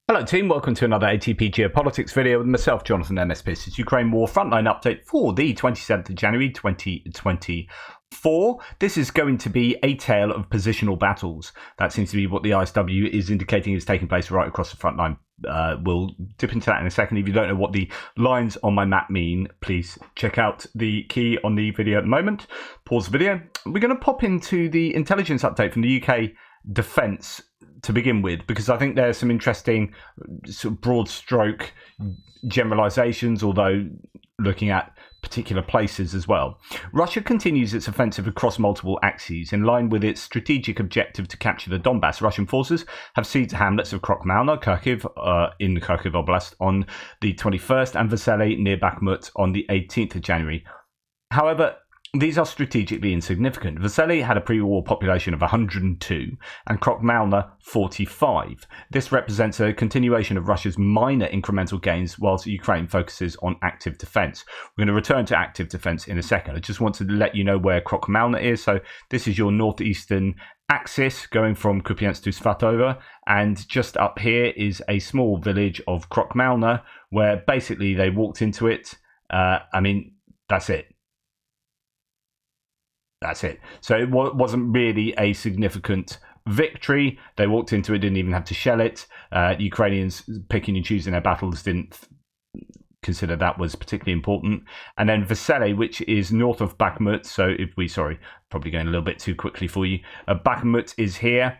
Hello team, welcome to another ATP Geopolitics video with myself, Jonathan MSP. It's Ukraine War Frontline update for the 27th of January 2024. This is going to be a tale of positional battles. That seems to be what the ISW is indicating is taking place right across the front line. We'll dip into that in a second. If you don't know what the lines on my map mean, please check out the key on the video at the moment. Pause the video. We're going to pop into the intelligence update from the UK Defence to begin with, because I think there's some interesting sort of broad stroke generalizations, although looking at particular places as well. Russia continues its offensive across multiple axes. In line with its strategic objective to capture the Donbass, Russian forces have seized hamlets of Krokmalna, Kharkiv, in the Kharkiv Oblast on the 21st, and Vasily near Bakhmut on the 18th of January. However, these are strategically insignificant. Vasily had a pre-war population of 102 and Krokmalna 45. This represents a continuation of Russia's minor incremental gains whilst Ukraine focuses on active defence. We're going to return to active defence in a second. I just want to let you know where Krokmalna is. So this is your northeastern axis going from Kupiansk to Svatova, and just up here is a small village of Krokmalna where basically they walked into it. That's it. That's it. So it wasn't really a significant victory. They walked into it, didn't even have to shell it. Ukrainians picking and choosing their battles didn't consider that was particularly important. And then Vasily, which is north of Bakhmut. So probably going a little bit too quickly for you. Bakhmut is here,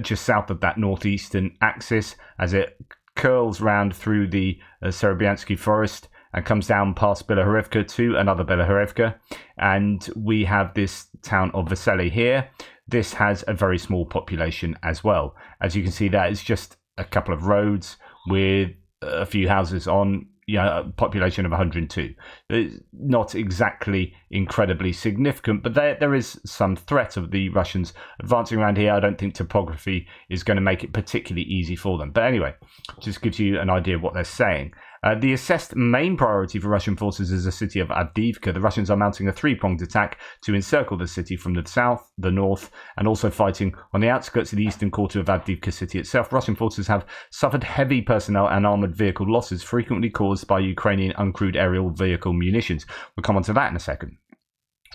just south of that northeastern axis, as it curls round through the Serebyansky forest and comes down past Belahorivka to another Belahorivka. And we have this town of Vasily here. This has a very small population as well. As you can see, that is just a couple of roads with a few houses on, a population of 102. It's not exactly incredibly significant, but there is some threat of the Russians advancing around here. I don't think topography is going to make it particularly easy for them. But anyway, just gives you an idea of what they're saying. The assessed main priority for Russian forces is the city of Avdiivka. The Russians are mounting a three-pronged attack to encircle the city from the south, the north, and also fighting on the outskirts of the eastern quarter of Avdiivka city itself. Russian forces have suffered heavy personnel and armoured vehicle losses, frequently caused by Ukrainian uncrewed aerial vehicle munitions. We'll come on to that in a second.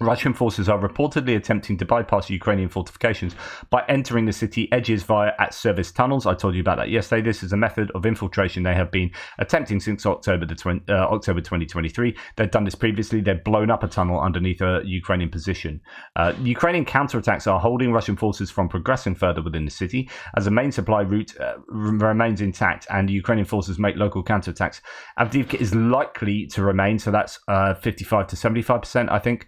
Russian forces are reportedly attempting to bypass Ukrainian fortifications by entering the city edges via at-service tunnels. I told you about that yesterday. This is a method of infiltration they have been attempting since October 2023. They've done this previously. They've blown up a tunnel underneath a Ukrainian position. Ukrainian counterattacks are holding Russian forces from progressing further within the city as the main supply route remains intact and Ukrainian forces make local counterattacks. Avdiivka is likely to remain, so that's 55 to 75%, I think.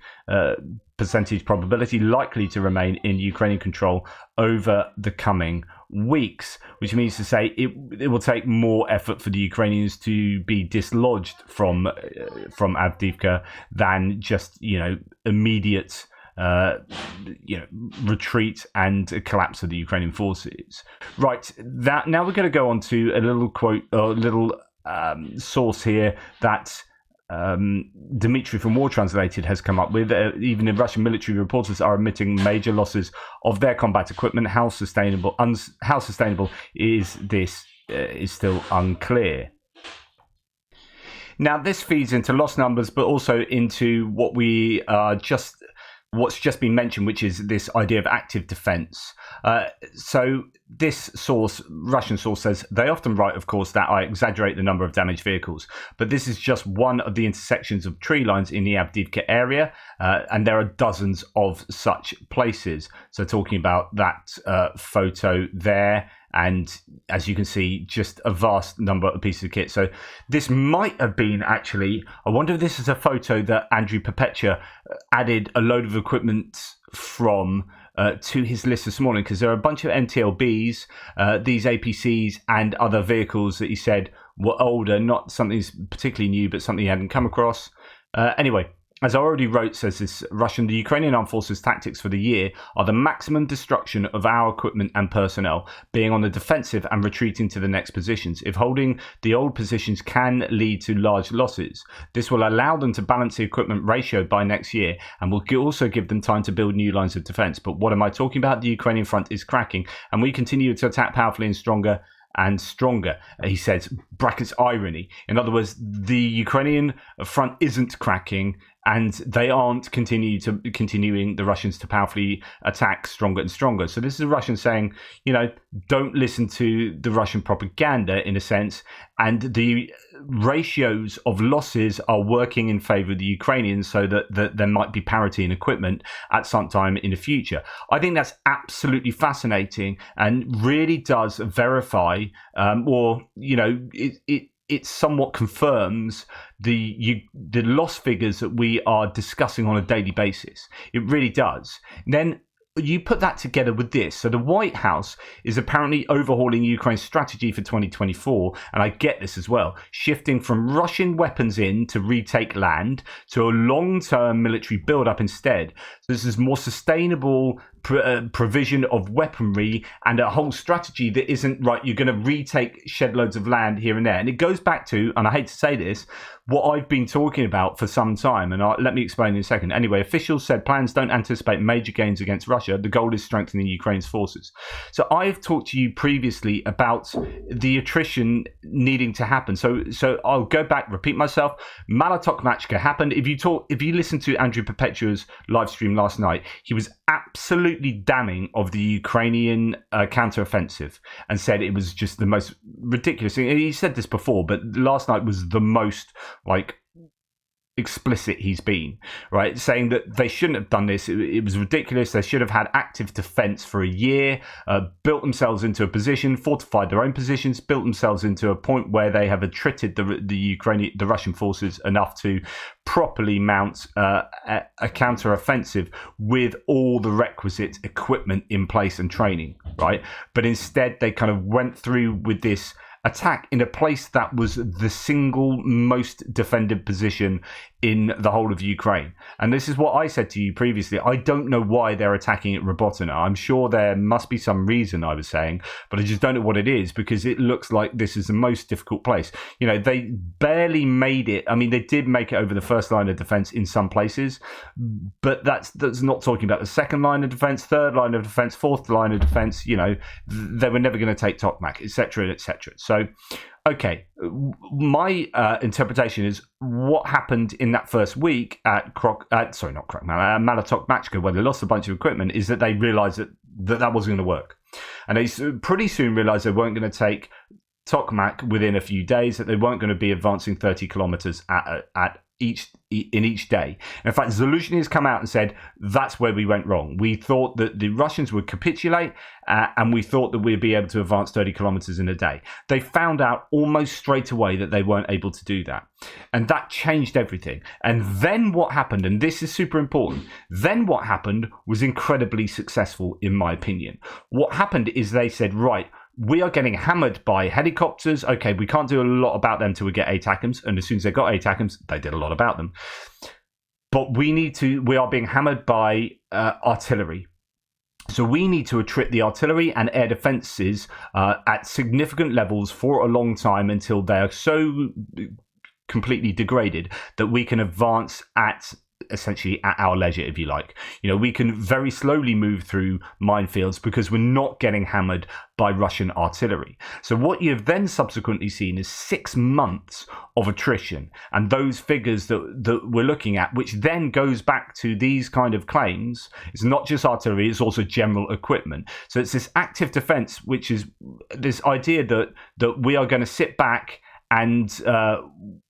Percentage probability likely to remain in Ukrainian control over the coming weeks, which means to say it will take more effort for the Ukrainians to be dislodged from Avdiivka than just immediate retreat and collapse of the Ukrainian forces. Right, that now we're going to go on to a little quote or little source here that Dmitry from War Translated has come up with. Even the Russian military reporters are admitting major losses of their combat equipment. How sustainable is this is still unclear. Now, this feeds into loss numbers, but also into what's just been mentioned, which is this idea of active defense. So this Russian source says, they often write, of course, that I exaggerate the number of damaged vehicles, but this is just one of the intersections of tree lines in the Avdiivka area, and there are dozens of such places. So talking about that photo there, and as you can see, just a vast number of pieces of kit. So this might have been actually, I wonder if this is a photo that Andrew Perpetua added a load of equipment from to his list this morning, because there are a bunch of MTLBs, these APCs and other vehicles that he said were older, not something particularly new, but something he hadn't come across. Anyway, as I already wrote, says this the Ukrainian Armed Forces tactics for the year are the maximum destruction of our equipment and personnel, being on the defensive and retreating to the next positions. If holding the old positions can lead to large losses, this will allow them to balance the equipment ratio by next year and will also give them time to build new lines of defense. But what am I talking about? The Ukrainian front is cracking and we continue to attack powerfully and stronger and stronger. He says, brackets irony. In other words, the Ukrainian front isn't cracking, and they aren't continuing the Russians to powerfully attack stronger and stronger. So this is the Russians saying, don't listen to the Russian propaganda in a sense, and the ratios of losses are working in favor of the Ukrainians, so that there might be parity in equipment at some time in the future. I think that's absolutely fascinating and really does verify, it somewhat confirms the loss figures that we are discussing on a daily basis. It really does. Then you put that together with this. So the White House is apparently overhauling Ukraine's strategy for 2024, and I get this as well, shifting from Russian weapons in to retake land to a long-term military build-up instead. So this is more sustainable provision of weaponry and a whole strategy that isn't, right, you're going to retake shed loads of land here and there. And it goes back to, and I hate to say this, what I've been talking about for some time, and let me explain in a second. Anyway, officials said plans don't anticipate major gains against Russia. The goal is strengthening Ukraine's forces. So I've talked to you previously about the attrition needing to happen. So I'll go back, repeat myself. Malotokmachka happened. If you listen to Andrew Perpetua's live stream last night, he was absolutely damning of the Ukrainian counteroffensive and said it was just the most ridiculous thing. He said this before, but last night was the most explicit he's been, right? Saying that they shouldn't have done this. It was ridiculous. They should have had active defense for a year, built themselves into a position, fortified their own positions, built themselves into a point where they have attrited the Russian forces enough to properly mount a counter-offensive with all the requisite equipment in place and training, right? But instead, they kind of went through with this attack in a place that was the single most defended position in the whole of Ukraine. And this is what I said to you previously. I don't know why they're attacking at Robotyne. I'm sure there must be some reason, I was saying, but I just don't know what it is, because it looks like this is the most difficult place. They barely made it. I mean, they did make it over the first line of defense in some places, but that's not talking about the second line of defense, third line of defense, fourth line of defense. They were never going to take Tokmak, etc., etc. So, okay, my interpretation is what happened in that first week at Malotokmachka, where they lost a bunch of equipment, is that they realized that wasn't going to work. And they pretty soon realized they weren't going to take Tokmak within a few days, that they weren't going to be advancing 30 kilometers in each day. And in fact, Zaluzhny has come out and said that's where we went wrong. We thought that the Russians would capitulate, and we thought that we'd be able to advance 30 kilometers in a day. They found out almost straight away that they weren't able to do that. And that changed everything. And then what happened, and this is super important, then what happened was incredibly successful, in my opinion. What happened is they said, right, we are getting hammered by helicopters. Okay, we can't do a lot about them till we get ATACMS. And as soon as they got ATACMS, they did a lot about them. But we are being hammered by artillery. So we need to attrit the artillery and air defenses at significant levels for a long time until they are so completely degraded that we can advance essentially at our leisure, if you like. We can very slowly move through minefields because we're not getting hammered by Russian artillery. So what you've then subsequently seen is 6 months of attrition, and those figures that we're looking at, which then goes back to these kind of claims. It's not just artillery, it's also general equipment. So it's this active defense, which is this idea that we are going to sit back and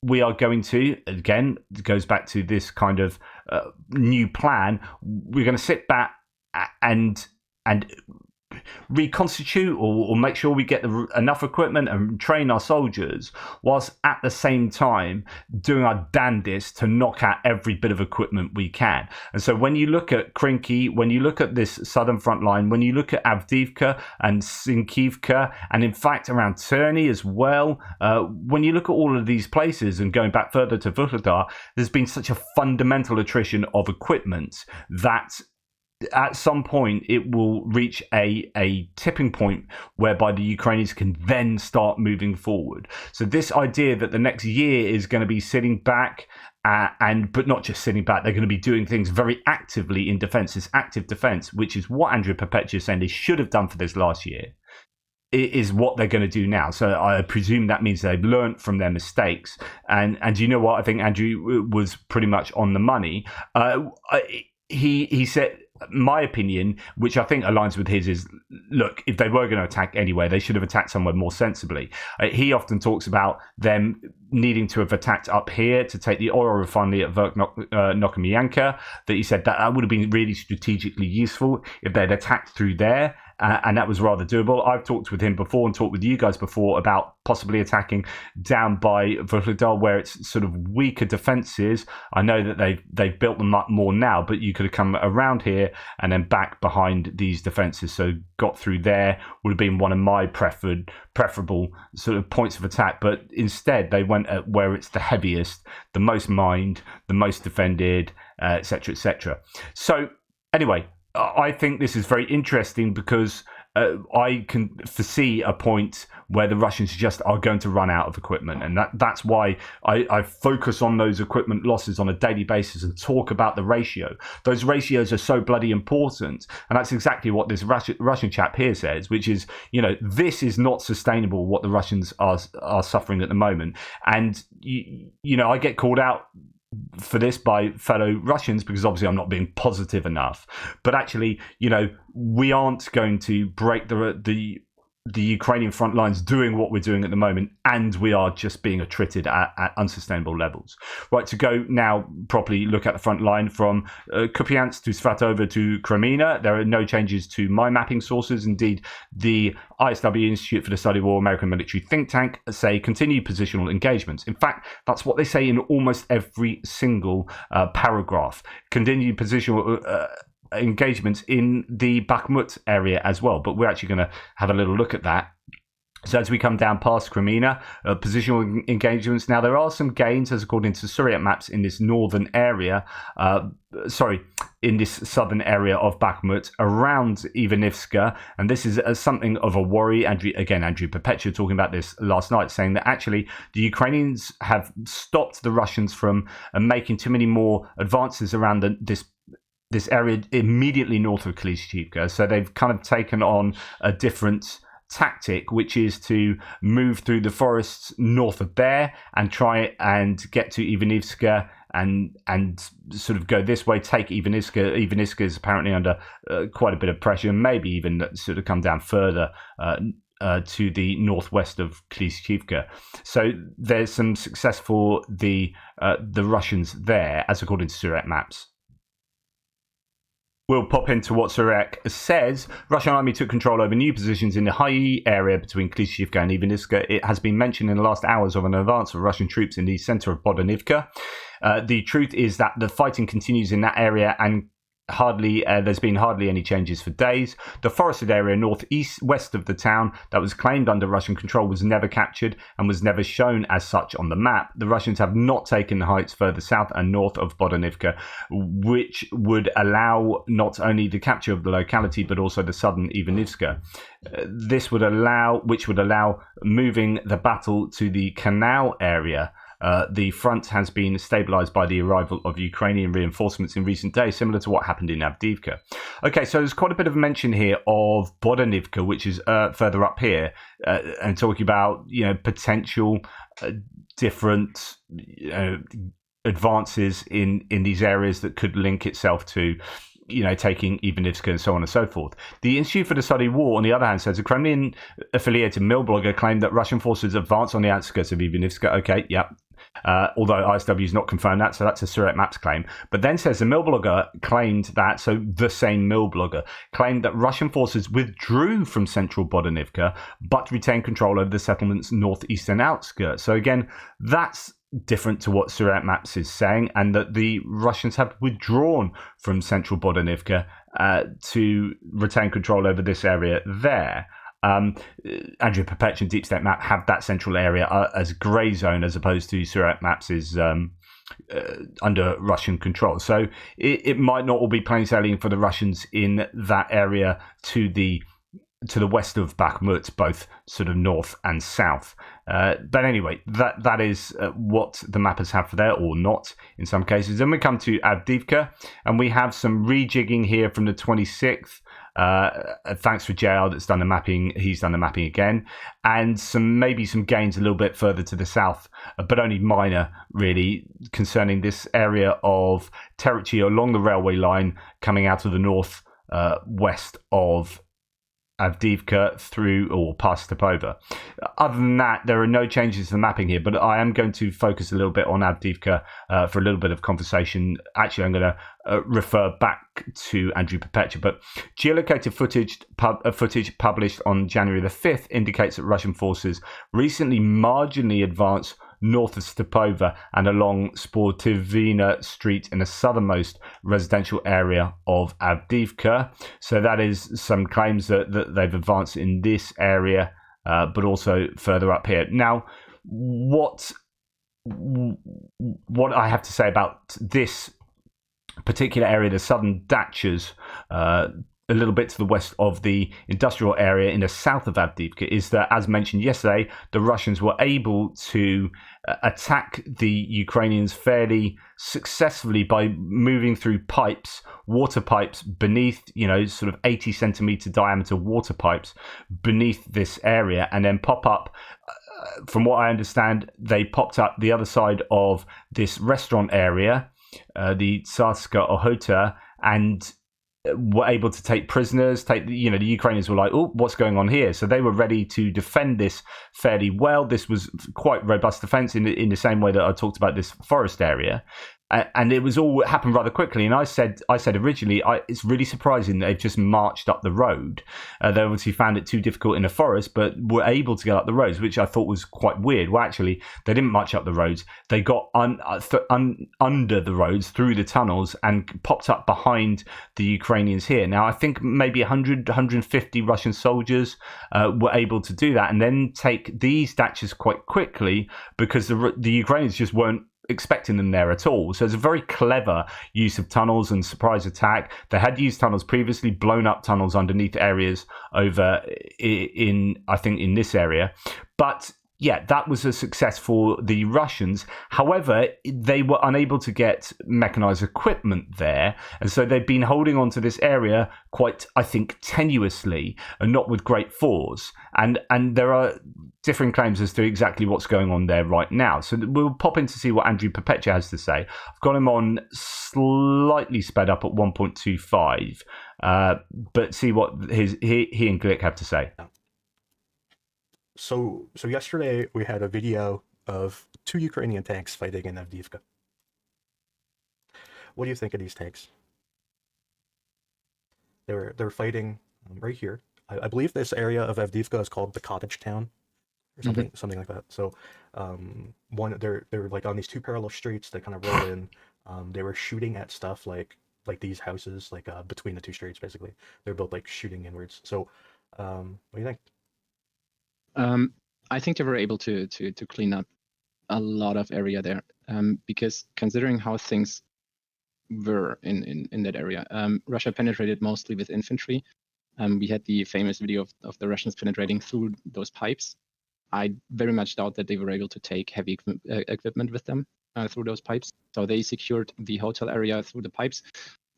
we are going to, again, it goes back to this kind of new plan. We're going to sit back and reconstitute or make sure we get enough equipment and train our soldiers, whilst at the same time doing our damnedest to knock out every bit of equipment we can. And so when you look at Krinky, when you look at this southern front line, when you look at Avdiivka and Sinkivka, and in fact around Terny as well, when you look at all of these places and going back further to Vuhledar, there's been such a fundamental attrition of equipment that at some point it will reach a tipping point whereby the Ukrainians can then start moving forward. So this idea that the next year is going to be sitting back but not just sitting back, they're going to be doing things very actively in defense, this active defense, which is what Andrew Perpetua is saying they should have done for this last year. is what they're going to do now. So I presume that means they've learned from their mistakes. And you know what? I think Andrew was pretty much on the money. He said, my opinion, which I think aligns with his, is, look, if they were going to attack anywhere, they should have attacked somewhere more sensibly. He often talks about them needing to have attacked up here to take the oil refinery at Nokomianka, that he said that would have been really strategically useful if they'd attacked through there. And that was rather doable. I've talked with him before and talked with you guys before about possibly attacking down by Vuhledar, where it's sort of weaker defences. I know that they've built them up more now, but you could have come around here and then back behind these defences. So got through there would have been one of my preferable sort of points of attack. But instead, they went at where it's the heaviest, the most mined, the most defended, etc., etc. So anyway, I think this is very interesting because I can foresee a point where the Russians just are going to run out of equipment. And that's why I focus on those equipment losses on a daily basis and talk about the ratio. Those ratios are so bloody important. And that's exactly what this Russian chap here says, which is, this is not sustainable, what the Russians are suffering at the moment. And, I get called out for this by fellow Russians because obviously I'm not being positive enough. But actually, we aren't going to break the Ukrainian front lines doing what we're doing at the moment, and we are just being attrited at unsustainable levels. Right, to go now properly look at the front line from Kupiansk to Svatove to Kreminna, there are no changes to my mapping sources. Indeed, the ISW Institute for the Study of War, American military think tank, say continue positional engagements. In fact, that's what they say in almost every single paragraph. Continue positional engagements in the Bakhmut area as well, but we're actually going to have a little look at that. So as we come down past Kreminna, positional engagements. Now, there are some gains, as according to Syriac maps, in this northern area, in this southern area of Bakhmut, around Ivanivska. And this is something of a worry. Andrew Perpetua talking about this last night, saying that actually the Ukrainians have stopped the Russians from making too many more advances around this area immediately north of Klishchiivka. So they've kind of taken on a different tactic, which is to move through the forests north of there and try and get to Ivanivska and sort of go this way, take Ivanivska. Ivanivska is apparently under quite a bit of pressure, maybe even sort of come down further to the northwest of Klishchiivka. So there's some success for the Russians there, as according to Syriac maps. We'll pop into what Syriac says. Russian army took control over new positions in the high area between Klishchiivka and Ivanivska. It has been mentioned in the last hours of an advance of Russian troops in the center of Bodanivka. The truth is that the fighting continues in that area, and there's been hardly any changes for days. The forested area west of the town that was claimed under Russian control was never captured and was never shown as such on the map. The Russians have not taken the heights further south and north of Bodanivka, which would allow not only the capture of the locality but also the southern Ivanivska. Which would allow moving the battle to the canal area. The front has been stabilized by the arrival of Ukrainian reinforcements in recent days, similar to what happened in Avdiivka. Okay, so there's quite a bit of mention here of Bodanivka, which is further up here, and talking about potential different advances in these areas that could link itself to taking Ivanivska and so on and so forth. The Institute for the Study of War, on the other hand, says a Kremlin-affiliated mill blogger claimed that Russian forces advanced on the outskirts of Ivanivska. Okay, yeah. Although ISW has not confirmed that, so that's a Syriac Maps claim. But then says the mill blogger claimed that, so the same mill blogger claimed that Russian forces withdrew from central Bodanivka, but retained control over the settlement's northeastern outskirts. So again, that's different to what Syriac Maps is saying, and that the Russians have withdrawn from central Bodanivka to retain control over this area there. Andrew Perpetua and Deep State Map have that central area as grey zone, as opposed to Syriac Maps is under Russian control. So it might not all be plain sailing for the Russians in that area to the west of Bakhmut, both sort of north and south. But anyway, that is what the mappers have for there, or not in some cases. Then we come to Avdiivka, and we have some rejigging here from the 26th. Thanks for JR that's done the mapping. He's done the mapping again, and maybe some gains a little bit further to the south, but only minor, really, concerning this area of territory along the railway line coming out of the north west of Avdiivka through or past Stepova. Other than that, there are no changes to the mapping here, but I am going to focus a little bit on Avdiivka for a little bit of conversation. Actually, I'm going to refer back to Andrew Perpetua, but geolocated footage published on January the 5th indicates that Russian forces recently marginally advanced north of Stepova and along Sportivina Street in the southernmost residential area of Avdiivka. So that is some claims that they've advanced in this area, but also further up here. Now, what I have to say about this particular area, the southern Dachas, a little bit to the west of the industrial area in the south of Avdiivka, is that, as mentioned yesterday, the Russians were able to attack the Ukrainians fairly successfully by moving through pipes, water pipes beneath, sort of 80 centimeter diameter water pipes beneath this area, and then pop up. From what I understand, they popped up the other side of this restaurant area, the Tsarska Ohota, and were able to take prisoners. The Ukrainians were like, oh, what's going on here? So they were ready to defend this fairly well. This was quite robust defense in the same way that I talked about this forest area. And it was all happened rather quickly. And I said originally, it's really surprising that they've just marched up the road. They obviously found it too difficult in the forest, but were able to get up the roads, which I thought was quite weird. Well, actually, they didn't march up the roads. They got under the roads through the tunnels and popped up behind the Ukrainians here. Now, I think maybe 100, 150 Russian soldiers were able to do that and then take these dachas quite quickly because the Ukrainians just weren't expecting them there at all. So it's a very clever use of tunnels and surprise attack. They had used tunnels previously, blown up tunnels underneath areas over in this area. But yeah, that was a success for the Russians. However, they were unable to get mechanized equipment there. And so they've been holding on to this area quite, I think, tenuously and not with great force. And there are different claims as to exactly what's going on there right now. So we'll pop in to see what Andrew Perpetua has to say. I've got him on slightly sped up at 1.25, but see what he and Glick have to say. So yesterday we had a video of 2 Ukrainian tanks fighting in Avdiivka. What do you think of these tanks? They were fighting right here. I believe this area of Avdiivka is called the Cottage Town, or something like that. So they're like on these 2 parallel streets that kind of roll in. They were shooting at stuff like these houses, between the 2 streets. Basically, they're both like shooting inwards. So what do you think? I think they were able to clean up a lot of area there, because considering how things were in that area, Russia penetrated mostly with infantry. We had the famous video of the Russians penetrating through those pipes. I very much doubt that they were able to take heavy equipment with them through those pipes. So they secured the hotel area through the pipes.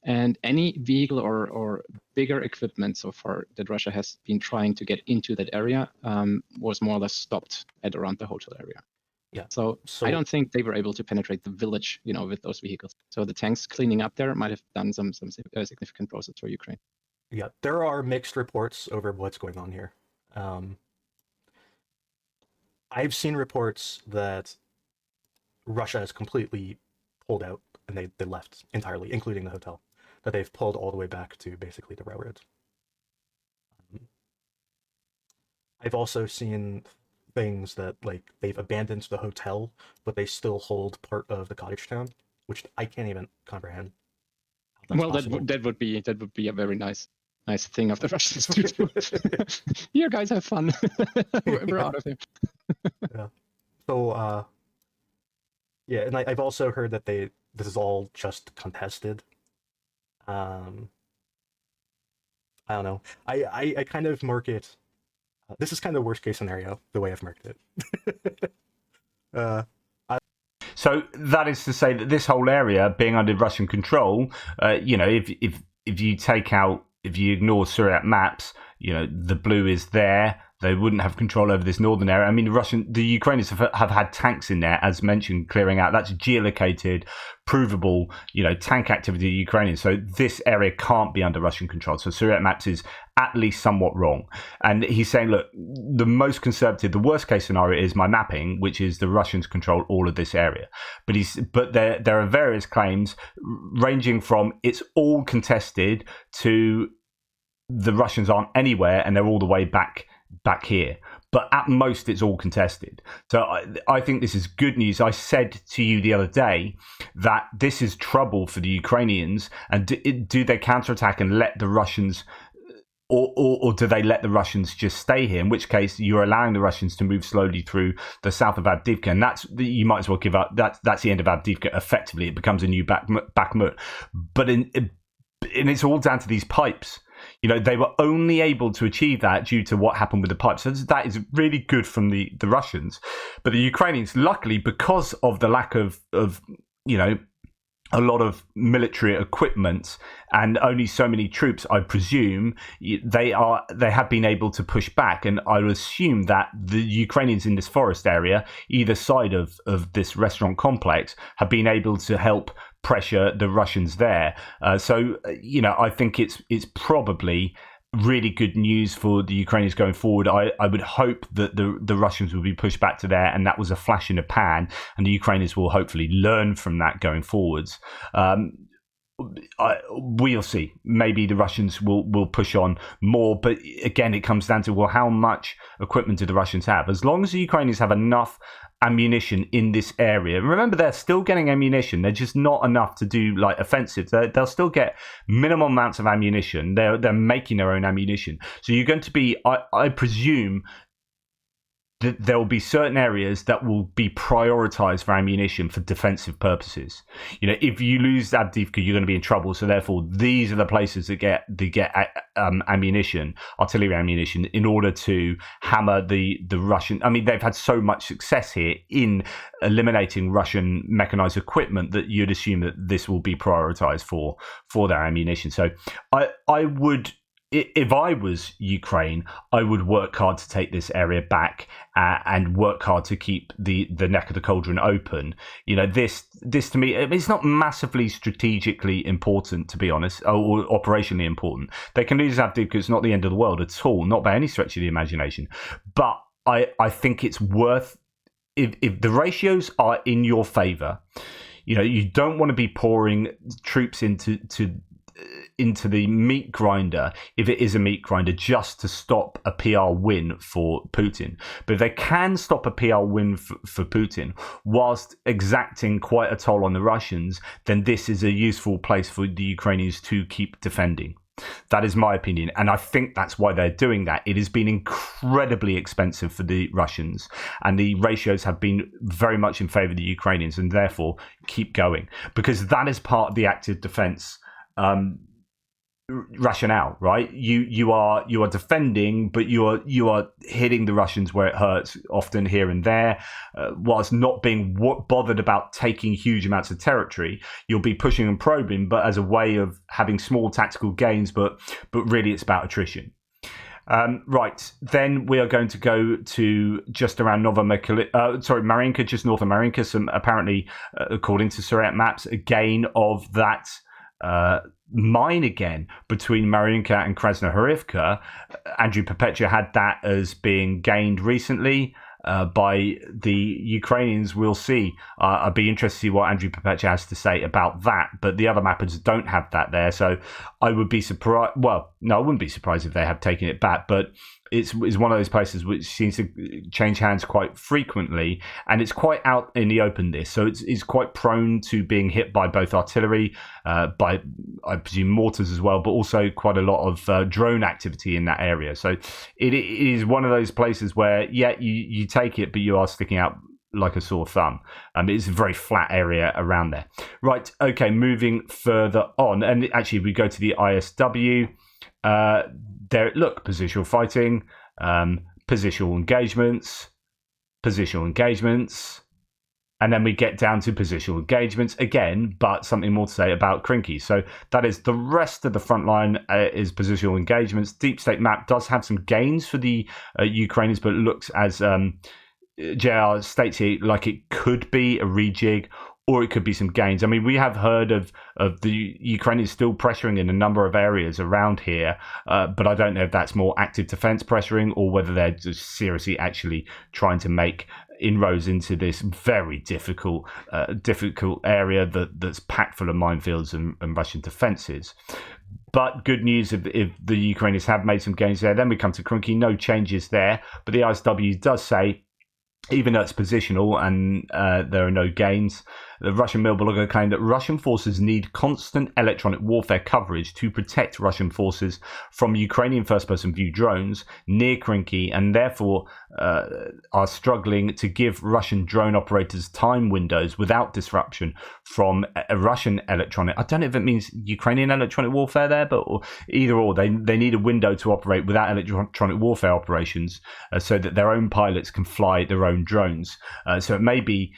And any vehicle or bigger equipment so far that Russia has been trying to get into that area was more or less stopped at around the hotel area. Yeah. So I don't think they were able to penetrate the village, with those vehicles. So the tanks cleaning up there might have done some significant process for Ukraine. Yeah, there are mixed reports over what's going on here. I've seen reports that Russia has completely pulled out and they left entirely, including the hotel. That they've pulled all the way back to basically the railroads. I've also seen things that they've abandoned the hotel, but they still hold part of the cottage town, which I can't even comprehend. Well, that would be a very nice thing of the Russians to do. Here, guys, have fun. We're out of here. Yeah. So yeah, and I've also heard that this is all just contested. I don't know. I kind of mark it. This is kind of worst case scenario, the way I've marked it. So that is to say that this whole area being under Russian control, if you take out if you ignore Surat maps, the blue is there. They wouldn't have control over this northern area. I mean, the Ukrainians have had tanks in there, as mentioned, clearing out. That's geolocated, provable, tank activity of the Ukrainians. So this area can't be under Russian control. So Surat maps is at least somewhat wrong. And he's saying, look, the most conservative, the worst case scenario is my mapping, which is the Russians control all of this area. But there are various claims ranging from it's all contested to the Russians aren't anywhere and they're all the way back here. But at most, it's all contested. So I think this is good news. I said to you the other day that this is trouble for the Ukrainians. And do they counterattack and let the Russians, or do they let the Russians just stay here? In which case, you're allowing the Russians to move slowly through the south of Avdiivka, and you might as well give up. That's the end of Avdiivka. Effectively, it becomes a new Bakhmut. But and it's all down to these pipes. They were only able to achieve that due to what happened with the pipes. So that is really good from the Russians. But the Ukrainians, luckily, because of the lack of a lot of military equipment and only so many troops, I presume, they have been able to push back. And I would assume that the Ukrainians in this forest area, either side of this restaurant complex, have been able to help pressure the Russians there. So I think it's probably really good news for the Ukrainians going forward. I would hope that the Russians will be pushed back to there, and that was a flash in the pan, and the Ukrainians will hopefully learn from that going forwards. We'll see. Maybe the Russians will push on more, but again, it comes down to, well, how much equipment do the Russians have? As long as the Ukrainians have enough ammunition in this area. Remember, they're still getting ammunition. They're just not enough to do offensives. They'll still get minimum amounts of ammunition. They're making their own ammunition. So you're going to be, I presume, that there will be certain areas that will be prioritized for ammunition for defensive purposes. If you lose Avdiivka, you're going to be in trouble. So therefore, these are the places that get ammunition, artillery ammunition, in order to hammer the Russian. I mean, they've had so much success here in eliminating Russian mechanized equipment that you'd assume that this will be prioritized for their ammunition. So I would. If I was Ukraine, I would work hard to take this area back and work hard to keep the neck of the cauldron open. This to me, it's not massively strategically important, to be honest, or operationally important. They can lose Avdiivka. It's not the end of the world at all, not by any stretch of the imagination. But I think it's worth, if the ratios are in your favor, you don't want to be pouring troops into the meat grinder, if it is a meat grinder, just to stop a PR win for Putin. But if they can stop a PR win for Putin whilst exacting quite a toll on the Russians, then this is a useful place for the Ukrainians to keep defending. That is my opinion, and I think that's why they're doing that. It has been incredibly expensive for the Russians, and the ratios have been very much in favor of the Ukrainians, and therefore keep going, because that is part of the active defense rationale, right? You are defending, but you are hitting the Russians where it hurts, often here and there, whilst not being bothered about taking huge amounts of territory. You'll be pushing and probing, but as a way of having small tactical gains, but really it's about attrition. Right, then we are going to go to just around Marinka, just north of Marinka. Some apparently, according to Surat maps, a gain of that mine again between Marinka and Krasnohorivka. Andrew Perpetua had that as being gained recently by the Ukrainians. We'll see. I'd be interested to see what Andrew Perpetua has to say about that, but the other mappers don't have that there, so I would be surprised. Well, no, I wouldn't be surprised if they have taken it back, but it's one of those places which seems to change hands quite frequently, and it's quite out in the open, this, so it's quite prone to being hit by both artillery, by, I presume, mortars as well, but also quite a lot of drone activity in that area. So it is one of those places where, yeah, you take it, but you are sticking out like a sore thumb. It's a very flat area around there. Right, okay, moving further on, and actually we go to the ISW. There, look, positional fighting, positional engagements. And then we get down to positional engagements again, but something more to say about Krinky. So that is the rest of the front line is positional engagements. Deep State map does have some gains for the Ukrainians, but it looks as JR states here like it could be a rejig or it could be some gains. I mean, we have heard of the Ukrainians still pressuring in a number of areas around here, but I don't know if that's more active defense pressuring or whether they're just seriously actually trying to make inroads into this very difficult area that's packed full of minefields and Russian defenses. But good news if the Ukrainians have made some gains there. Then we come to Krinky, no changes there, but the ISW does say, even though it's positional and there are no gains, the Russian mill blogger claimed that Russian forces need constant electronic warfare coverage to protect Russian forces from Ukrainian first-person view drones near Krinky, and therefore are struggling to give Russian drone operators time windows without disruption from a Russian electronic. I don't know if it means Ukrainian electronic warfare there, but either or, they need a window to operate without electronic warfare operations so that their own pilots can fly their own drones. So it may be,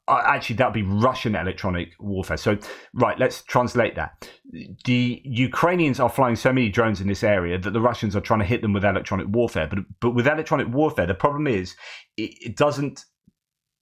actually, that would be Russian electronic warfare. So, right, let's translate that. The Ukrainians are flying so many drones in this area that the Russians are trying to hit them with electronic warfare. But with electronic warfare, the problem is it doesn't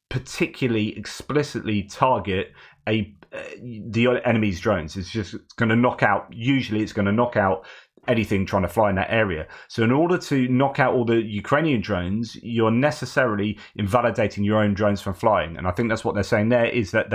particularly explicitly target the enemy's drones. It's just going to knock out. Usually, it's going to knock out anything trying to fly in that area. So in order to knock out all the Ukrainian drones, you're necessarily invalidating your own drones from flying. And I think that's what they're saying there, is that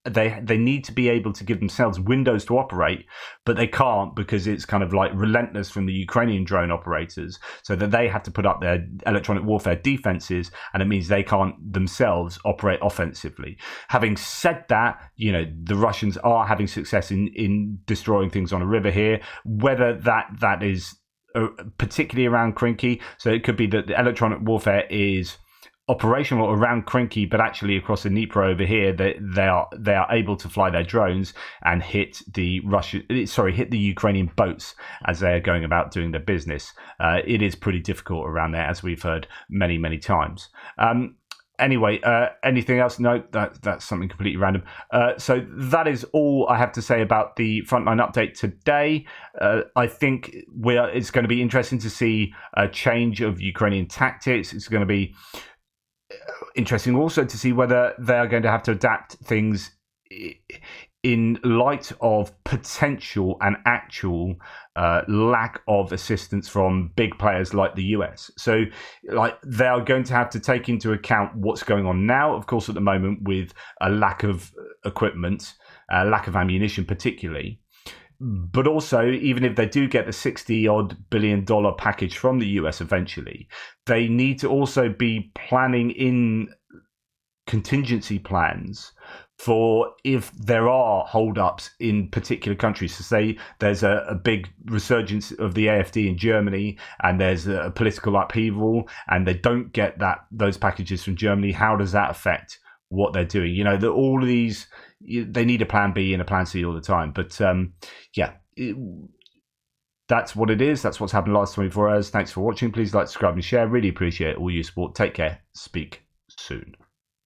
they need to be able to give themselves windows to operate, but they can't because it's kind of like relentless from the Ukrainian drone operators, so that they have to put up their electronic warfare defenses, and it means they can't themselves operate offensively. Having said that, the Russians are having success in destroying things on a river here, whether that is particularly around Krinky. So it could be that the electronic warfare is operational around Krinky, but actually across the Dnipro over here, they are able to fly their drones and hit the Ukrainian boats as they are going about doing their business. It is pretty difficult around there, as we've heard many times. Anyway, anything else? No, that's something completely random. So that is all I have to say about the Frontline update today. I think it's going to be interesting to see a change of Ukrainian tactics. It's going to be interesting also to see whether they are going to have to adapt things in light of potential and actual lack of assistance from big players like the US. So they are going to have to take into account what's going on now, of course, at the moment, with a lack of equipment, lack of ammunition particularly. But also, even if they do get the $60-odd billion package from the US eventually, they need to also be planning in contingency plans for if there are holdups in particular countries. So say there's a big resurgence of the AfD in Germany and there's a political upheaval and they don't get those packages from Germany, how does that affect what they're doing? All of these, they need a plan B and a plan C all the time. But that's what it is. That's what's happened the last 24 hours. Thanks for watching. Please like, subscribe and share. Really appreciate all your support. Take care. Speak soon.